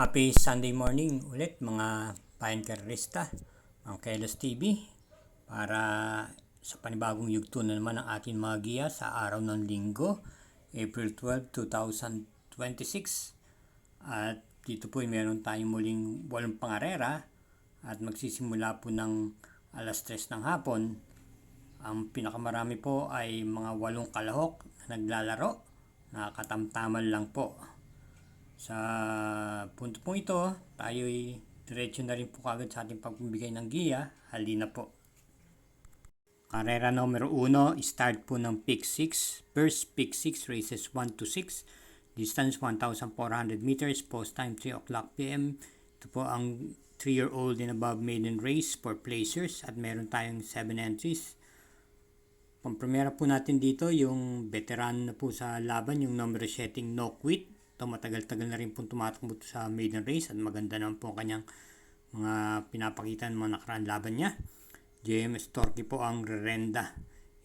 Happy Sunday morning ulit mga painkarista, ang Kelos TV, para sa panibagong yugto na naman ng ating mga giya sa araw ng linggo, April 12, 2026. At dito po ay meron tayong muling 8 pangarera at magsisimula po ng alas 3 ng hapon. Ang pinakamarami po ay mga 8 kalahok na naglalaro, nakatamtaman lang po. Sa punto pong ito, tayo'y diretso na rin po kagad sa ating pagbibigay ng giya. Halina po. Karera numero 1, start po ng pick 6. First pick 6, races 1 to 6. Distance 1,400 meters, post time 3 o'clock p.m. Ito po ang 3-year-old and above maiden race for placers at meron tayong 7 entries. Pampremera po natin dito yung veteran na po sa laban, yung number setting No Quit. Ito matagal-tagal na rin po tumatakbo sa maiden race at maganda naman po kanyang mga pinapakita ng mga nakaraan laban niya. JMS Torque po ang rerenda.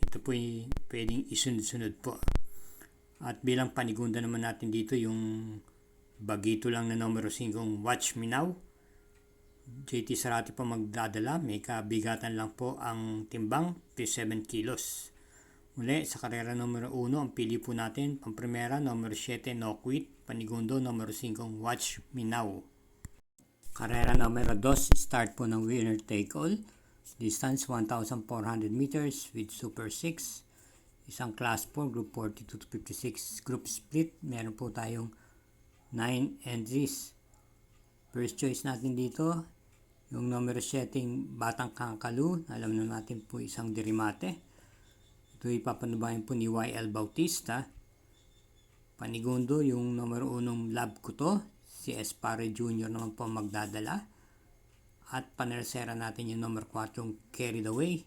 Ito po ay pwedeng isunod-sunod po. At bilang panigunda naman natin dito yung bagito lang na numero 5, Watch Me Now. JT Sarati po magdadala, may kabigatan lang po ang timbang, 7 kilos. Muli, sa karera numero 1, ang pili po natin, pampremera, numero 7, No Quit, panigundo, numero 5, Watch Me Now. Karera numero 2, start po ng winner take all. Distance 1,400 meters with Super 6. Isang class 4, group 42 to 56, group split. Meron po tayong 9 entries. First choice natin dito, yung numero 7, Batang Kangkalu. Alam na natin po isang dirimate. Ito ipapanubayan po ni YL Bautista. Panigundo, yung numero 1, Love Ko To. Si Espare Jr. naman po magdadala. At panersera natin yung numero 4, Carried Away,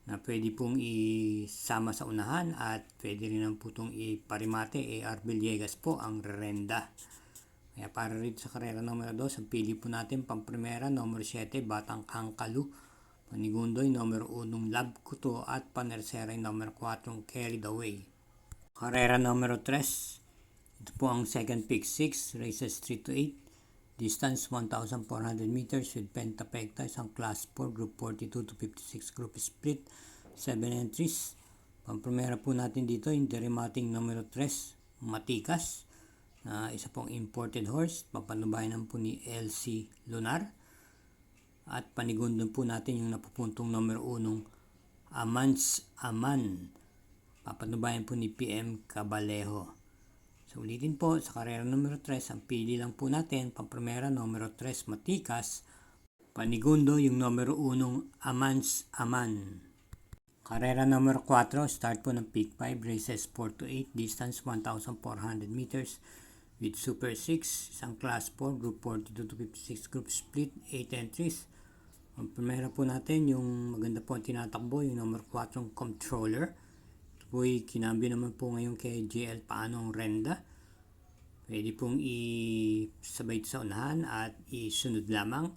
na pwede pong isama sa unahan at pwede rin naman po itong iparimate. AR Villegas po ang rerenda. Kaya para rito sa karera numero 2, ang pili po natin pampremera, numero 7, Batang Kangkalu. Panigundo yung numero 1, Love Ko To, at panersera yung numero 4, Carried Away. Karera numero 3, ito po ang second pick 6, races 3 to 8. Distance 1,400 meters with Pentapecta, isang class 4, group 42 to 56, group split, 7 entries. Pampremera po natin dito yung derimating numero 3, Matikas, isa pong imported horse, papanubayan po ni LC Lunar. At panigundo po natin yung napupuntong numero 1, Amans Aman, papanubayan po ni PM Cabalejo. So ulitin po, sa karera numero 3, ang pili lang po natin, pampremera numero 3, Matikas, panigundo yung numero 1, Amans Aman. Karera numero 4, start po ng pick 5, races 4 to 8, distance 1,400 meters with Super 6, isang class 4, group 42 to 56, group split, 8 entries. Ang primera po natin, yung maganda po ang tinatakbo, yung number 4, Controller. Ito po ay kinambyo naman po ngayon kay JL Paanong Renda. Pwede pong isabay sa unahan at isunod lamang.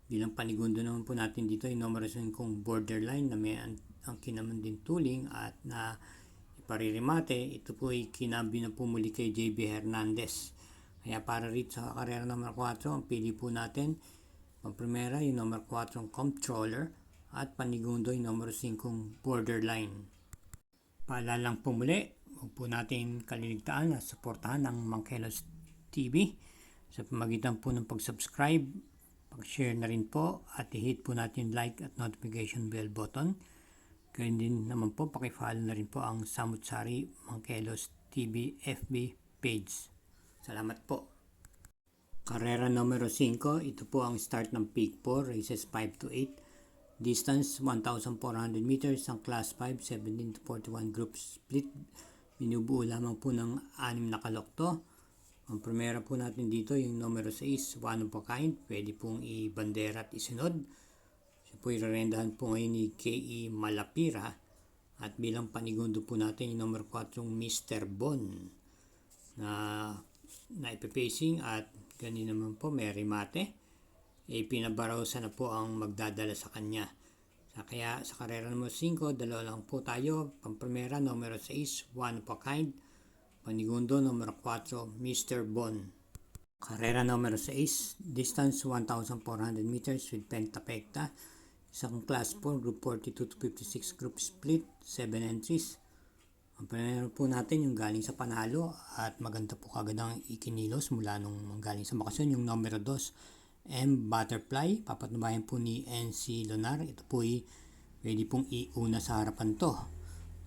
Bilang panigundo naman po natin dito, yung number 5, Borderline, na may angkin naman din tuling at na iparirimate. Ito po ay kinambyo na po muli kay JB Hernandez. Kaya para rito sa karera number 4, ang pili po natin, pampremera yung number 4, Controller, at panigundo yung number 5, Borderline. Paalalang po muli, huwag po natin kaliligtaan na suportahan ang Kelos TV sa pamagitan po ng pag-subscribe, pag-share na rin po, at i-hit po natin like at notification bell button. Gayun din naman po, pakifollow na rin po ang Samut-Sari Kelos TV FB page. Salamat po. Karera numero 5, ito po ang start ng pick 4, races 5 to 8. Distance 1,400 meters, ang class 5, 17 to 41 group split. Binubuo lamang po ng 6 na kalokto. Ang primera po natin dito, yung numero 6, One of a Kind, pwede pong i-bandera at isunod. Siya po irerendahan po ngayon ni K.E. Malapira. At bilang panigundo po natin, yung numero 4, Mr. Bon, na ipipacing at ganyan naman po may remate. Pinabarosa na po ang magdadala sa kanya. Kaya sa karera numero 5, dalawa lang po tayo. Pampremera numero 6, One of a Kind, panigundo numero 4, Mr. Bon. Karera numero 6, distance 1,400 meters with pentapekta. Isang class 4, group 42 to 56, group split, 7 entries. Ang panalo po natin yung galing sa panalo at maganda po kagad ang ikinilos mula nung galing sa bakasyon. Yung numero 2, M Butterfly, papatnubayan po ni NC Lunar. Ito po ay pwede pong iuna sa harapan to.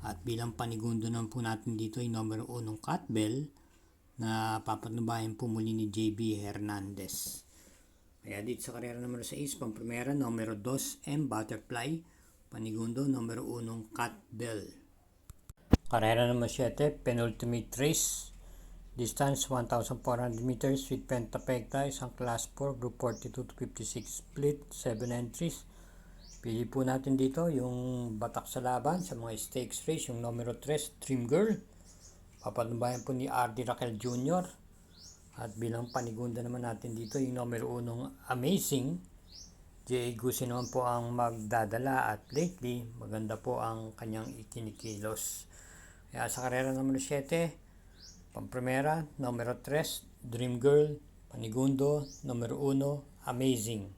At bilang panigundo naman po natin dito yung numero 1, Cat Bell, na papatnubayan po muli ni JB Hernandez. Kaya dito sa karera numero 6, pang primera, numero 2, M Butterfly, panigundo, numero 1, Cat Bell. Karera numero 7, penultimate race, distance 1,400 meters with pentapekta, isang class 4, group 42 to 56 split, 7 entries. Pili po natin dito yung batak sa laban sa mga stakes race, yung numero 3, Dream Girl, papatnubayan po ni RD Raquel Jr. At bilang panigunda naman natin dito yung numero 1, Amazing. J.A. Guse naman po ang magdadala at lately maganda po ang kanyang ikinikilos. Kaya sa karera numero 7, pamprimera, numero 3, Dream Girl, panigundo, numero 1, Amazing.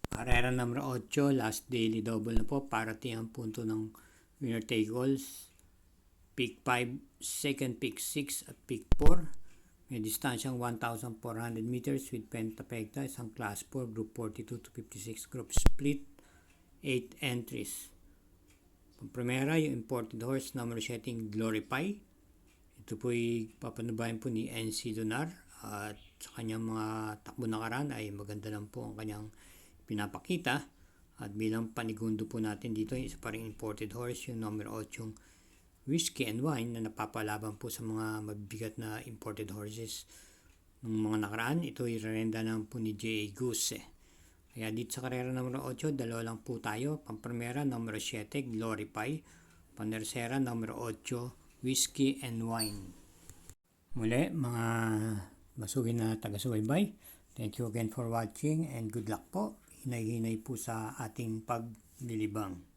Karera numero 8, last daily double na po, parating ang punto ng winner take alls. Pick 5, second pick 6 at pick 4. May distansyang 1,400 meters with pentapekta, isang class 4, group 42 to 56, group split, 8 entries. Primera, yung imported horse, number 7, Glorify. Ito po ay papanubayan po ni NC Lunar at sa kanyang mga takbo nakaraan ay maganda lang po ang kanyang pinapakita. At bilang panigundo po natin dito, isa pa rin imported horse, yung number 8, yung Whiskey and Wine, na napapalaban po sa mga mabibigat na imported horses ng mga nakaraan. Ito ay rerenda naman po ni J.A. Guse. Kaya dito sa karera numero 8, dalawa lang po tayo. Pamprimera, numero 7, Glorify. Panersera, numero 8, Whiskey and Wine. Muli, mga masugin na taga-subaybay, thank you again for watching and good luck po. Hinay-hinay po sa ating paglilibang.